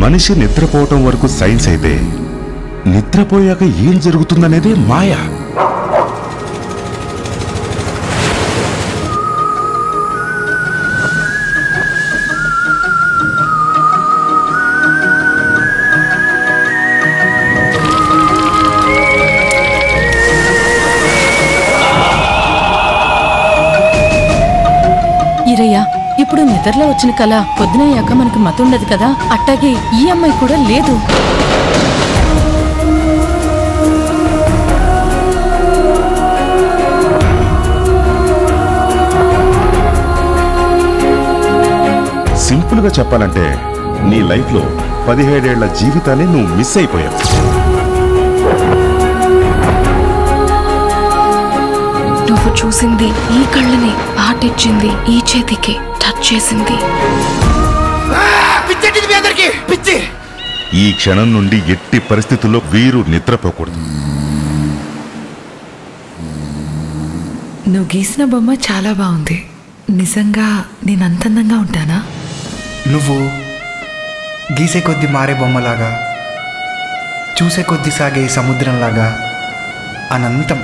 మనిషి నిద్రపోవటం వరకు సైన్స్ అయితే నిద్రపోయాక ఏం జరుగుతుందనేదే మాయ. ఈరయ్యా, ఇప్పుడు నిద్రలో వచ్చిన కళ పొద్దునయ్యాక మనకు మతుండదు కదా, అట్టాగే ఈ అమ్మాయి కూడా లేదు. సింపుల్ గా చెప్పాలంటే నీ లైఫ్ లో 17 ఏళ్ల జీవితాన్ని నువ్వు మిస్ అయిపోయావు. నువ్వు చూసింది ఈ కళ్ళని, పాటిచ్చింది ఈ చేతికి, టచ్ చేసింది. ఈ క్షణం నుండి ఎట్టి పరిస్థితుల్లో వీరు నిద్రపోకూడదు. నువ్వు గీసిన బొమ్మ చాలా బాగుంది. నిజంగా నేను అంత అందంగా ఉంటానా? నువ్వు గీసే కొద్ది మారే బొమ్మలాగా, చూసే కొద్ది సాగే సముద్రంలాగా అనంతం.